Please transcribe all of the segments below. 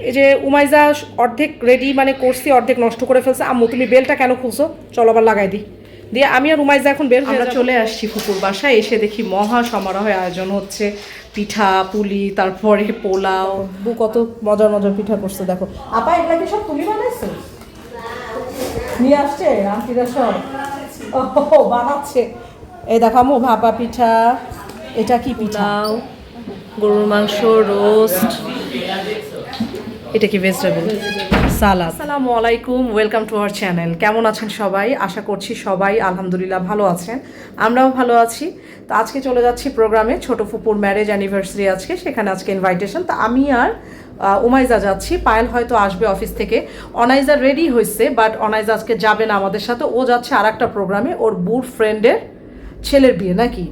এই যে উমাইজা অর্ধেক রেডি মানে করছি, অর্ধেক নষ্ট করে ফেলছে। আম্মু তুমি বেলটা কেন খুলছো? চলো আবার লাগাই দিই। দিয়ে আমি আর উমাইজা এখন বের হয়ে চলে আসছি ফুপুর বাসায়। এসে দেখি মহা সমারোহে আয়োজন হচ্ছে, পিঠা পুলি, তারপরে পোলাও। বু কত মজার মজার পিঠা করছে দেখো। আপা এগুলা কি সব তুমি বানাইছো? নিয়ে আসছে আন্টিরা সব? ও বানাচ্ছে। এই দেখো আম্মু ভাপা পিঠা। এটা কি পিঠাও? গরুর মাংস, রোস্ট। এটা কি ভেজিটেবল সালাদ। আসসালামু আলাইকুম, ওয়েলকাম টু আওয়ার চ্যানেল। কেমন আছেন সবাই? আশা করছি সবাই আলহামদুলিল্লাহ ভালো আছেন, আমরাও ভালো আছি। তো আজকে চলে যাচ্ছি প্রোগ্রামে, ছোট ফুপুর ম্যারেজ অ্যানিভার্সারি আজকে, সেখানে আজকে ইনভাইটেশন। তো আমি আর উমাইজা যাচ্ছি, পায়েল হয়তো আসবে অফিস থেকে। অনাইজা রেডি হয়েছে, বাট অনাইজা আজকে যাবে না আমাদের সাথে, ও যাচ্ছে আর একটা প্রোগ্রামে, ওর বুর ফ্রেন্ডের ছেলের বিয়ে নাকি,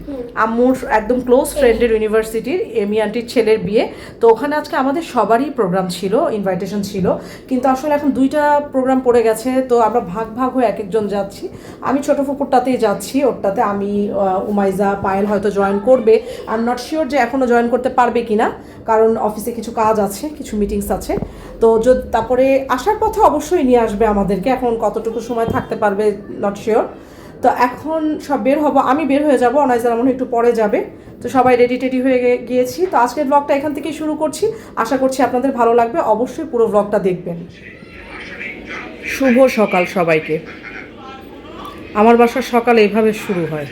আম্মুর একদম ক্লোজ ফ্রেন্ডের ইউনিভার্সিটির এমি আন্টির ছেলের বিয়ে। তো ওখানে আজকে আমাদের সবারই প্রোগ্রাম ছিল, ইনভাইটেশন ছিল, কিন্তু আসলে এখন দুইটা প্রোগ্রাম পড়ে গেছে। তো আমরা ভাগ ভাগ হয়ে এক একজন যাচ্ছি। আমি ছোটো ফুপুরটাতেই যাচ্ছি, ওরটাতে আমি, উমাইজা, পায়েল হয়তো জয়েন করবে। আই এম নট শিওর যে এখনও জয়েন করতে পারবে কি না, কারণ অফিসে কিছু কাজ আছে, কিছু মিটিংস আছে। তো তারপরে আসার পথে অবশ্যই নিয়ে আসবে আমাদেরকে, এখন কতটুকু সময় থাকতে পারবে নট শিওর। তো এখন সব বের হবো, আমি বের হয়ে যাবো, অনাইজার মনে একটু পরে যাবে। তো সবাই রেডি টেডি হয়ে গিয়েছি। তো আজকের ব্লগটা এখান থেকেই শুরু করছি, আশা করছি আপনাদের ভালো লাগবে, অবশ্যই পুরো ব্লগটা দেখবেন। শুভ সকাল সবাইকে। আমার বাসার সকাল এইভাবে শুরু হয়,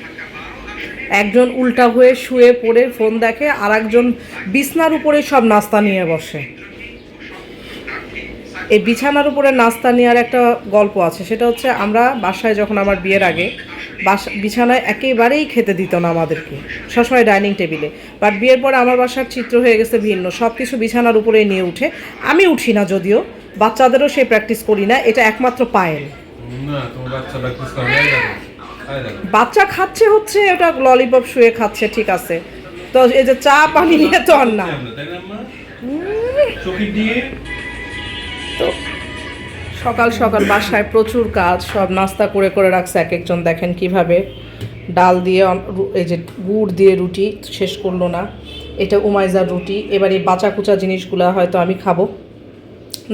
একজন উল্টা হয়ে শুয়ে পড়ে ফোন দেখে, আর একজন বিছনার উপরে সব নাস্তা নিয়ে বসে। এই বিছানার উপরে নাস্তা নেওয়ার একটা গল্প আছে, সেটা হচ্ছে আমরা বাসায় যখন আমার বিয়ের আগে বিছানায় একেবারেই খেতে দিত না আমাদেরকে, সবসময় ডাইনিং টেবিলে। বাট বিয়ের পরে আমার বাসার চিত্র হয়ে গেছে ভিন্ন, সব কিছু বিছানার উপরে নিয়ে উঠে। আমি উঠি না যদিও, বাচ্চাদেরও সেই প্র্যাকটিস করি না, এটা একমাত্র পায়েল। বাচ্চা খাচ্ছে হচ্ছে ওটা ললিপপ শুয়ে খাচ্ছে, ঠিক আছে। তো এই যে চা পানি নিয়ে তো আর না। তো সকাল সকাল বাসায় প্রচুর কাজ, সব নাস্তা করে করে রাখছে এক একজন। দেখেন কিভাবে ডাল দিয়ে, এই যে গুড় দিয়ে রুটি শেষ করলো না, এটা উমাইজার রুটি। এবার এই বাঁচা কুচা জিনিসগুলো হয়তো আমি খাবো,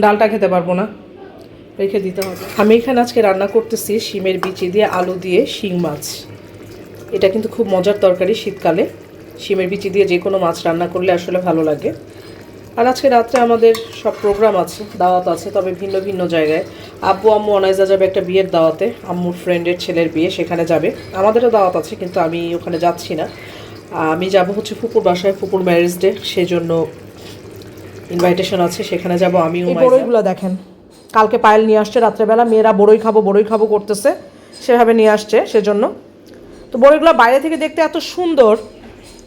ডালটা খেতে পারবো না, রেখে দিতে হবে। আমি এখানে আজকে রান্না করতেছি শিমের বিচি দিয়ে আলু দিয়ে শিং মাছ। এটা কিন্তু খুব মজার তরকারি, শীতকালে শিমের বিচি দিয়ে যে কোনো মাছ রান্না করলে আসলে ভালো লাগে। আর আজকে রাত্রে আমাদের সব প্রোগ্রাম আছে, দাওয়াত আছে, তবে ভিন্ন ভিন্ন জায়গায়। আব্বু আম্মু অনাইজা যাবে একটা বিয়ের দাওয়াতে, আম্মুর ফ্রেন্ডের ছেলের বিয়ে, সেখানে যাবে। আমাদেরও দাওয়াত আছে, কিন্তু আমি ওখানে যাচ্ছি না। আমি যাব হচ্ছে ফুপুর বাসায়, ফুপুর ম্যারেজ ডে, সেই জন্য ইনভাইটেশন আছে, সেখানে যাব আমি। বড়ইগুলো দেখেন, কালকে পায়েল নিয়ে আসছে রাত্রেবেলা, মেয়েরা বড়ই খাবো করতেছে, সেভাবে নিয়ে আসছে সেজন্য। তো বড়ইগুলো বাইরে থেকে দেখতে এত সুন্দর,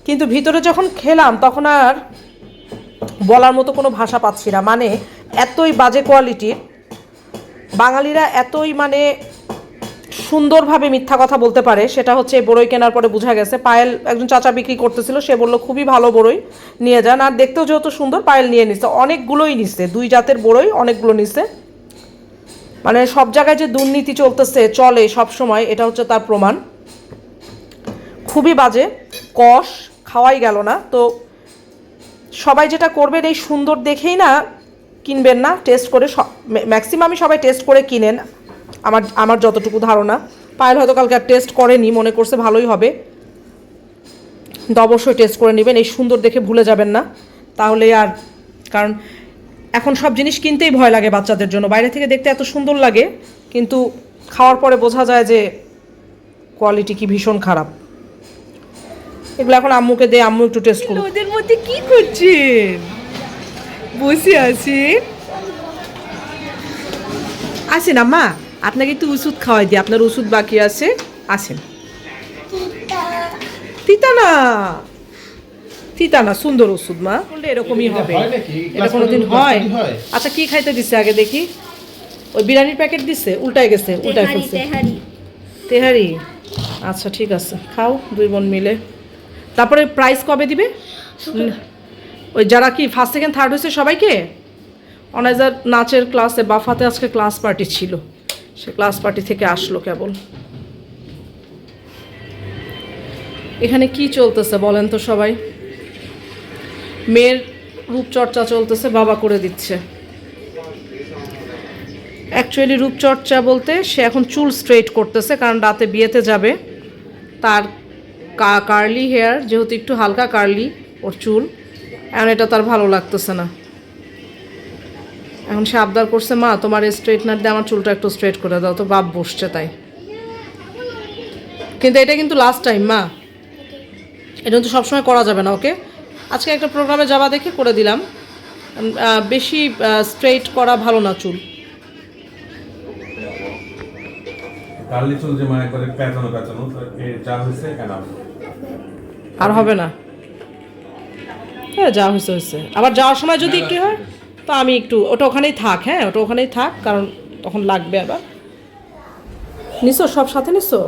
কিন্তু ভিতরে যখন খেলাম তখন আর বলার মতো কোনো ভাষা পাচ্ছি না। মানে এতই বাজে কোয়ালিটির, বাঙালিরা এতই মানে সুন্দরভাবে মিথ্যা কথা বলতে পারে, সেটা হচ্ছে বড়ই কেনার পরে বোঝা গেছে। পায়েল একজন চাচা বিক্রি করতেছিল, সে বললো খুবই ভালো বড়ই, নিয়ে যান। আর দেখতেও যেহেতু সুন্দর, পায়েল নিয়ে নিছে, অনেকগুলোই নিছে, দুই জাতের বড়ই অনেকগুলো নিছে। মানে সব জায়গায় যে দুর্নীতি চলে সব সময়, এটা হচ্ছে তার প্রমাণ। খুবই বাজে, কষ, খাওয়াই গেল না। তো সবাই যেটা করবেন, এই সুন্দর দেখেই না কিনবেন না, টেস্ট করে। ম্যাক্সিমামই সবাই টেস্ট করে কিনেন, আমার যতটুকু ধারণা। পায়েল হয়তো কালকে আর টেস্ট করেনি, মনে করছে ভালোই হবে, কিন্তু অবশ্যই টেস্ট করে নেবেন। এই সুন্দর দেখে ভুলে যাবেন না, তাহলে আর, কারণ এখন সব জিনিস কিনতেই ভয় লাগে বাচ্চাদের জন্য। বাইরে থেকে দেখতে এত সুন্দর লাগে, কিন্তু খাওয়ার পরে বোঝা যায় যে কোয়ালিটি কি ভীষণ খারাপ। এগুলো এখন আম্মুকে দে, আম্মু একটু টেস্ট করুন। ওদের মধ্যে কি করছেন? বসে আছি। আসেন আম্মা, আপনাকে একটু ওষুধ খাওয়াই দিই, আপনার ওষুধ বাকি আছে, আসেন। তিতা না, সুন্দর ওষুধ মা, বললে এরকমই হবে। এটা কোনোদিন হয়? আচ্ছা কি খাইতে দিচ্ছে আগে দেখি। ওই বিরিয়ানির প্যাকেট দিচ্ছে, উল্টায় গেছে, উল্টায় ফেলছে। তেহারি, আচ্ছা ঠিক আছে, খাও দুই বোন মিলে। তারপরে প্রাইজ কবে দিবে? ওই যারা কি ফার্স্ট সেকেন্ড থার্ড হয়েছে সবাইকে? অনাইজার নাচের ক্লাসে, বাফাতে আজকে ক্লাস পার্টি ছিল, সে ক্লাস পার্টি থেকে আসলো কেবল। এখানে কি চলতেছে বলেন তো সবাই? মেয়ের রূপচর্চা চলতেছে, বাবা করে দিচ্ছে। অ্যাকচুয়ালি রূপচর্চা বলতে সে এখন চুল স্ট্রেট করতেছে, কারণ রাতে বিয়েতে যাবে। তার কার্লি হেয়ার যেহেতু একটু হালকা কার্লি ওর চুল, এখন এটা তার ভালো লাগতেছে না। এখন সে আবদার করছে, মা তোমার স্ট্রেটনার দিয়ে আমার চুলটা একটু স্ট্রেট করে দাও, তো বাপ বসছে তাই। কিন্তু এটা কিন্তু লাস্ট টাইম মা, এটা কিন্তু সবসময় করা যাবে না। ওকে, আজকে একটা প্রোগ্রামে যাবা দেখে করে দিলাম। বেশি স্ট্রেট করা ভালো না চুল। কার্লি চুল যে মানে করে পেঁচানো পেঁচানো যা হয়েছে কেন আর হবে না। হ্যাঁ যা হয়েছে হয়েছে, আবার যাওয়ার সময় যদি একটু হয় তো আমি একটু ওটা ওখানেই থাক। হ্যাঁ ওটা ওখানেই থাক, কারণ তখন লাগবে আবার। নিছো সব সাথে নিছো?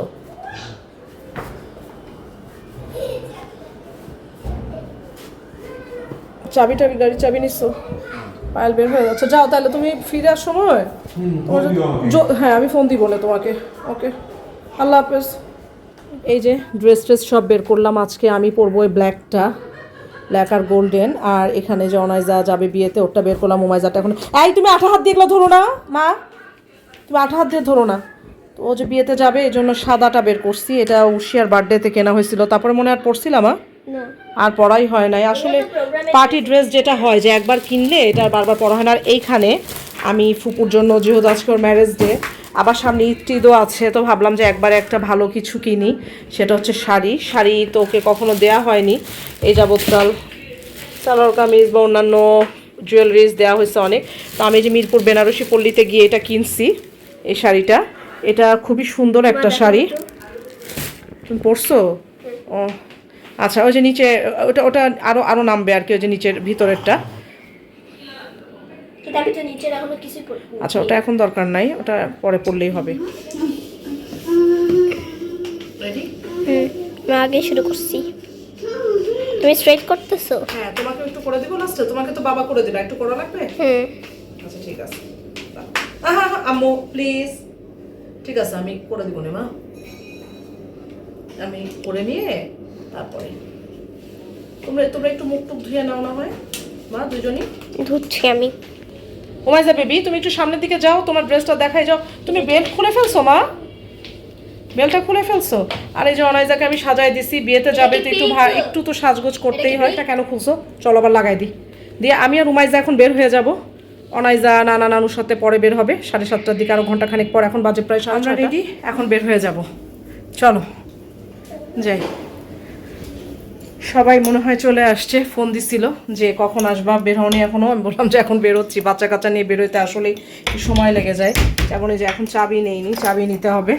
চাবি টাবি গাড়ির চাবি নিছো? পায়েল বের হয়ে যাচ্ছে, যাও তাহলে তুমি ফিরার সময় হ্যাঁ আমি ফোন দিব বলে তোমাকে। ওকে, আল্লাহ হাফেজ। এই যে ড্রেস ট্রেস সব বের করলাম। আজকে আমি পরবো ওই ব্ল্যাকটা, ব্ল্যাক আর গোল্ডেন। আর এখানে যে অনাইজা যাবে বিয়েতে ওটা বের করলাম। ওমাইজাটা এখন, এই তুমি 8 হাত দিয়ে এগুলো ধরো না মা, তুমি 8 হাত দিয়ে ধরো না। তো ও যে বিয়েতে যাবে এই জন্য সাদাটা বের করছি। এটা উশিয়ার বার্থডেতে কেনা হয়েছিল, তারপরে মনে আর পরছিলাম আর পরাই হয় নাই। আসলে পার্টি ড্রেস যেটা হয় যে একবার কিনলে এটা বারবার পরা হয় না। আর এইখানে আমি ফুপুর জন্য, যেহেতু আজকে ওর ম্যারেজ ডে, আবার সামনে ঈদও আছে, তো ভাবলাম যে একবারে একটা ভালো কিছু কিনি। সেটা হচ্ছে শাড়ি। শাড়ি তো ওকে কখনো দেয়া হয়নি এই যাবৎকাল। সালোয়ার কামিজ বা অন্যান্য জুয়েলারিজ দেওয়া হয়েছে অনেক। তো আমি যে মিরপুর বেনারসি পল্লীতে গিয়ে এটা কিনছি, এই শাড়িটা। এটা খুবই সুন্দর একটা শাড়ি। তুমি পরছো? ও আচ্ছা, ওই যে নিচে ওটা ওটা আরো আরো নামবে আর কি, ওই যে নিচের ভিতরেরটা। আচ্ছা ওটা এখন দরকার নাই, ওটা পরে পড়লেই হবে। রেডি? আগে শুরু করছি। তুমি স্ট্রেট করতেছো? হ্যাঁ, তোমাকে একটু করে দিব লাস্টে। তোমাকে তো বাবা করে দিবে, একটু করা লাগবে। আচ্ছা ঠিক আছে। আম্মু প্লিজ। ঠিক আছে আমি করে দিব না মা, আমি করে নিয়ে তারপরে তোমরা তোমরা একটু মুখ টুক ধুয়ে নাও না হয় মা, দুজনই ধুচ্ছি আমি। ওমাইজা বেবি তুমি একটু সামনের দিকে যাও, তোমার ড্রেসটা দেখাই যাও। তুমি বেল্ট খুলে ফেলছো মা, বেলটা খুলে ফেলছো। আর এই যে অনাইজাকে আমি সাজাই দিছি, বিয়েতে যাবে তো একটু একটু তো সাজগোজ করতেই হয়। এটা কেন খুলছো? চলো আবার লাগাই দিই। দিয়ে আমি আর উমাইজা এখন বের হয়ে যাব। অনাইজা নানা নানুর সাথে পরে বের হবে 7:30টার দিকে, আরো ঘন্টাখানেক পর। এখন বাজে প্রায় 6:30। রেডি, এখন বের হয়ে যাব। চলো যাই। সবাই মনে হয় চলে আসছে, ফোন দিছিল যে কখন আসবা, বের হওনি এখনো। আমি বললাম যে এখন বেরোচ্ছি। বাচ্চা কাচ্চা নিয়ে বেরোতে আসলেই সময় লেগে যায়। যেমন এই যে এখন চাবি নেইনি, চাবি নিতে হবে,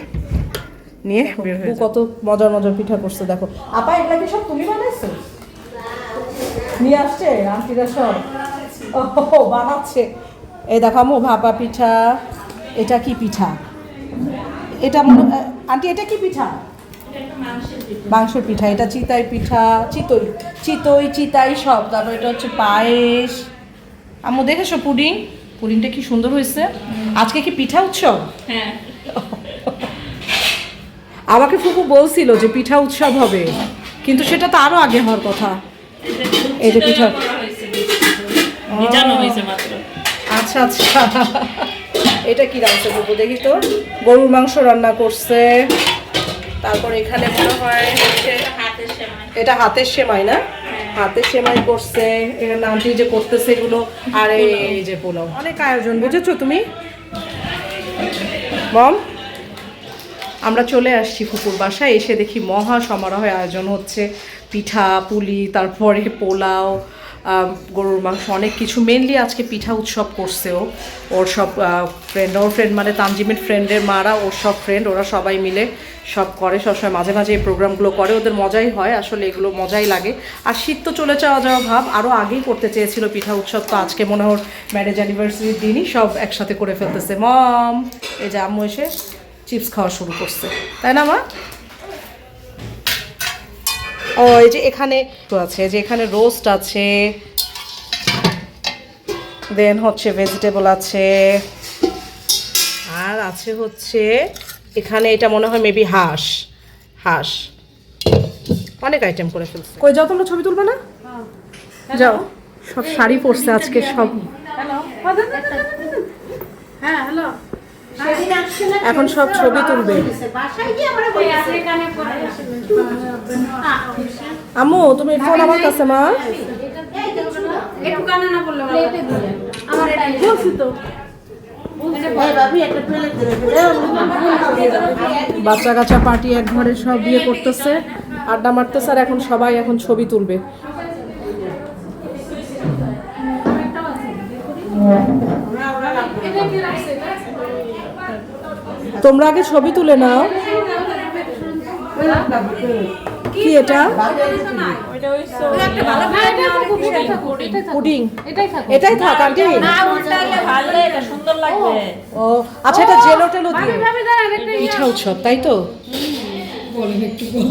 নিয়ে বের হয়ে। কত মজার মজার পিঠা করছে দেখো। আপা এগুলা কি সব তুমি বানাইছো? নিয়ে আসছে আন্টিরা সব? ও বানাচ্ছে। এই দেখো আম্মু ভাপা পিঠা। এটা কি পিঠা? এটা আন্টি এটা কি পিঠা? মাংসের পিঠা। এটা চিতাই পিঠা, চিতই চিতই চিতাই সব। তারপর এটা হচ্ছে পায়েস। আম্মু দেখেছো পুডিং? পুডিংটা কি সুন্দর হয়েছে। আজকে কি পিঠা উৎসব? হ্যাঁ, আমাকে ফুপু বলছিল যে পিঠা উৎসব হবে, কিন্তু সেটা তো আরো আগে হওয়ার কথা। এই যে পিঠা ভিজানো হয়েছে মাত্র। আচ্ছা আচ্ছা, এটা কি রান্না ফুপু দেখি তো? গরুর মাংস রান্না করছে। তারপর এখানে মনে হয় এটা হাতের সেমাই না? হাতের সেমাই করছে। এখানে আন্টি যে করতেছে এগুলো। আর এই যে পোলাও, অনেক আয়োজন, বুঝেছো তুমি মম? আমরা চলে আসছি ফুপুর বাসায়। এসে দেখি মহা সমারোহে আয়োজন হচ্ছে। পিঠা পুলি, তারপরে পোলাও, গরুর মাংস, অনেক কিছু। মেনলি আজকে পিঠা উৎসব করছে ও। ওর সব ফ্রেন্ড, ওর ফ্রেন্ড মানে তানজিমের ফ্রেন্ডের মারা, ওর সব ফ্রেন্ড, ওরা সবাই মিলে সব করে। সবসময় মাঝে মাঝে এই প্রোগ্রামগুলো করে, ওদের মজাই হয় আসলে, এগুলো মজাই লাগে। আর শীত তো চলে যাওয়া ভাব, আরও আগেই করতে চেয়েছিল পিঠা উৎসব। তো আজকে মনে হয় ম্যারেজ অ্যানিভার্সারির দিনই সব একসাথে করে ফেলতেছে। মম এই যে আম্মু এসে চিপস খাওয়া শুরু করছে, তাই না মা? ও এই যে এখানে আছে, যে এখানে রোস্ট আছে, দেন হচ্ছে ভেজিটেবল আছে, আর আছে হচ্ছে এখানে এটা মনে হয় মেবি হাঁস। হাঁস অনেক আইটেম করে ফেলছে। কই যাও তোমরা, ছবি তুলবে না? যাও। সব শাড়ি পরছে আজকে সব। হ্যালো, হ্যাঁ হ্যালো। এখন সব ছবি তুলবে। আম্মু তুমি ফোন আমার কাছে মা। বাচ্চা কাচ্চা পার্টি এক ঘরে সব বিয়ে করতেছে, আড্ডা মারতেছে, আর এখন সবাই এখন ছবি তুলবে। তোমরা আগে ছবি তুলে নাও। কি এটা? পুডিং। এটাই থাক আন্টি। ও আচ্ছা, এটা জেলো টেলো দিয়ে পিঠা উৎসব, তাই তো?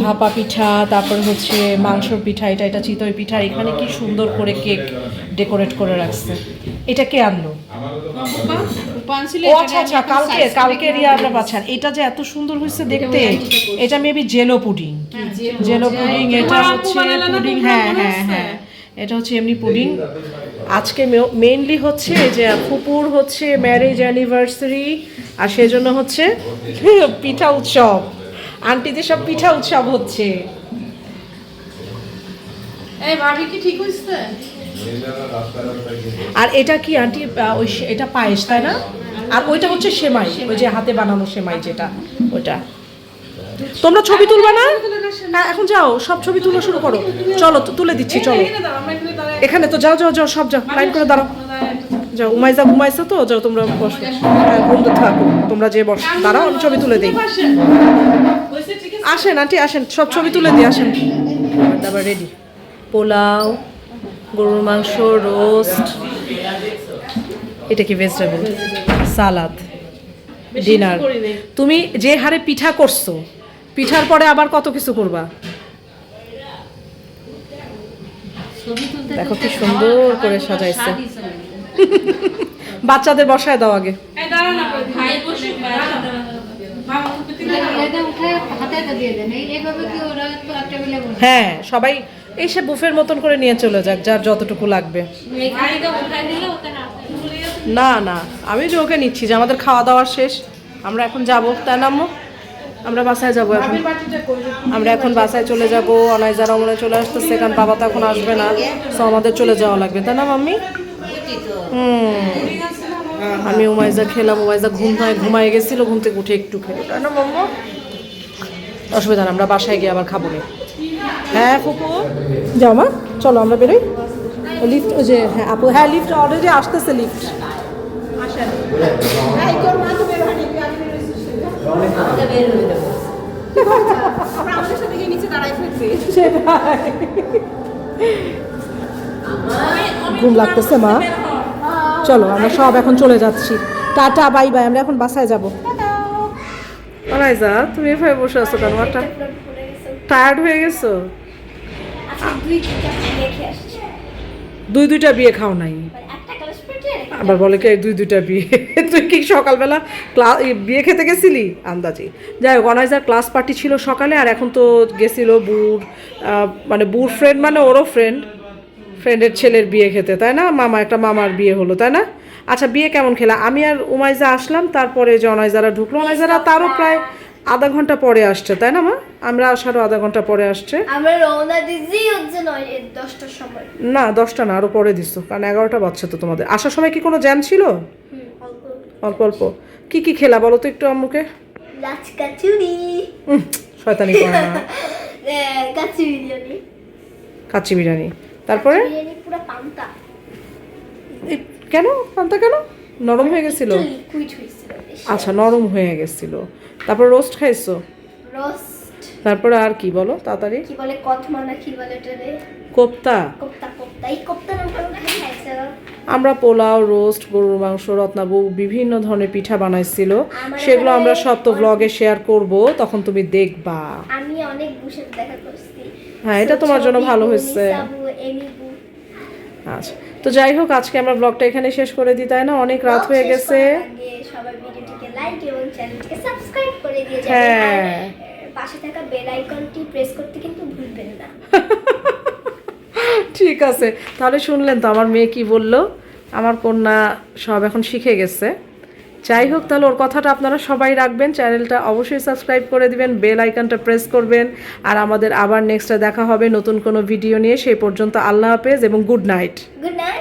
ভাপা পিঠা, তারপর হচ্ছে মাংসর পিঠা, এটা চিতই পিঠা। এখানে কি সুন্দর করে কেক ডেকোরেট করে রাখছে। এটা কে আনলো? ও আচ্ছা আচ্ছা, কালকে রিয়া আমরা পাচ্ছেন। এটা যে এত সুন্দর হয়েছে দেখতে, এটা maybe jello pudding. Jello pudding, এটা হচ্ছে পুডিং। হ্যাঁ হ্যাঁ হ্যাঁ, এটা হচ্ছে এমনি পুডিং। আজকে মেইনলি হচ্ছে যে ফুপুর হচ্ছে ম্যারেজ অ্যানিভার্সারি, আর সেজন্য হচ্ছে পিঠা উৎসব। আন্টিদের সব পিঠা উৎসব হচ্ছে। এই ভাবি কি ঠিক হইছে? আর এটা কি আন্টি? ওই এটা পায়েস তাই না? আর ওইটা হচ্ছে সেমাই, ওই যে হাতে বানানো সেমাই যেটা, ওইটা। তোমরা ছবি তুলবা না? হ্যাঁ এখন যাও, সব ছবি তোলা শুরু করো। চলো তুলে দিচ্ছি, চলো। এখানে তো যাও যাও যাও, সব যাও, লাইন করে দাঁড়াও। যাও, উমাইজা ঘুমাইছো তো, যাও তোমরা বসো। হ্যাঁ বন্ধু থাকো, তোমরা যে বস, দাঁড়াও আমি ছবি তুলে দিই। আসেন আন্টি আসেন, সব ছবি তুলে দিই, আসেন। তারপর রেডি পোলাও, গরুর মাংস, রোস্ট, এটা কি ভেজিটেবল, সালাদ, ডিনার। তুমি যে হারে পিঠা করছো, পিঠার পরে আবার কত কিছু করবা। দেখো কি সুন্দর করে সাজাইছে। বাচ্চাদের বসায় দাও আগে। হ্যাঁ সবাই এসে বুফের মতন করে নিয়ে চলে যাক, যার যতটুকু লাগবে। না না, আমি যে ওকে নিচ্ছি যে আমাদের খাওয়া দাওয়া শেষ, আমরা এখন যাব, তাই না আম্মু? আমরা বাসায় যাবো এখন। আমরা এখন বাসায় চলে যাব। অনাইজারা মনে চলে আসতেছে, কারণ বাবা তো এখন আসবে না, তো আমাদের চলে যাওয়া লাগবে, তাই না মাম্মি? আমি উমাইজা খেলাম, উমাইজা ঘুমায় গেছিল, ঘুম থেকে উঠে একটু খেলো, তাই না মাম্মা? অসুবিধা না, আমরা বাসায় গিয়ে আবার খাবো না। হ্যাঁ ফুপু যাও মা, চলো আমরা বেরোই। লিফট, ওই যে হ্যাঁ আপু, হ্যাঁ লিফট অলরেডি আসতেছে, লিফট আসেন। ঘুম লাগতেছে মা, চলো আমরা সব এখন চলে যাচ্ছি। টাটা বাই বাই, আমরা এখন বাসায় যাবো। অনাইজা তুমি এভাবে বসে আছো কেন? টায়ার্ড হয়ে গেছো? দুইটা বিয়ে খাও নাই? আবার বলে কি দুইটা বিয়ে? তুই কি সকালবেলা বিয়ে খেতে গেছিলি আন্দাজি? যাই হোক, অনাইজার ক্লাস পার্টি ছিল সকালে, আর এখন তো গেছিল বুড়, মানে বুড় ফ্রেন্ড, মানে ওরও ফ্রেন্ডের ছেলের বিয়ে খেতে, তাই না? একটা মামার বিয়ে হলো, তাই না? আচ্ছা বিয়ে কেমন খেলা? আমি আর উমাইজা আসলাম, তারপরে যে অনাইজারা ঢুকলো, অনাইজারা তারও প্রায় আধা ঘন্টা পরে আসছে, তাই না মা? আমরা আসারও আধা ঘন্টা পরে আসছে। আমরা রওনা দিছি হচ্ছে 10টার সময়। না 10টা না, আরো পরে দিছো, কারণ 11টা বাজছে তো তোমাদের। আসার সময় কি কোনো জ্যাম ছিল? অল্প অল্প। কি খেলা বলো তো একটু আম্মুকে? লাচকাচুরি। শয়তানি করে না। কাচ্চি বিরিয়ানি। তারপরে পুরো পান্তা। কেন পান্তা? কেন? নরম হয়ে গেছিল? আচ্ছা নরম হয়ে গেছিল। তারপর রোস্ট খাইছো? রোস্ট। তারপরে আর কি বলো তাড়াতাড়ি? কি বলে কতমা না কি বলে এটারে? কোপ্তা। এই কোপ্তা নামটা খাইছো? আমরা পোলাও, রোস্ট, গরুর মাংস, রত্নাবু বিভিন্ন ধরনের পিঠা বানাইছিল, সেগুলো আমরা সব তো ব্লগে শেয়ার করব, তখন তুমি দেখবা। আমি অনেক বুশের দেখা করছি। হ্যাঁ এটা তোমার জন্য ভালো হয়েছে। আচ্ছা তো যাই হোক, আজকে আমরা ব্লগটা এখানে শেষ করে দিই, তাই না? অনেক রাত হয়ে গেছে। সবাই ভিডিওটিকে লাইক এবং চ্যানেলটিকে সাবস্ক্রাইব করে দিয়ে যাবেন। হ্যাঁ পাশে থাকা বেল আইকনটি প্রেস করতে কিন্তু ভুলবেন না। ঠিক আছে, তাহলে শুনলেন তো আমার মেয়ে কি বলল। আমার কন্যা সব এখন শিখে গেছে, যাই হোক, তাহলে ওর কথাটা আপনারা সবাই রাখবেন, চ্যানেলটা অবশ্যই সাবস্ক্রাইব করে দিবেন, বেল আইকনটা প্রেস করবেন। আর আমাদের আবার নেক্সটে দেখা হবে নতুন কোনো ভিডিও নিয়ে। সেই পর্যন্ত আল্লাহ হাফেজ এবং গুড নাইট। Good night.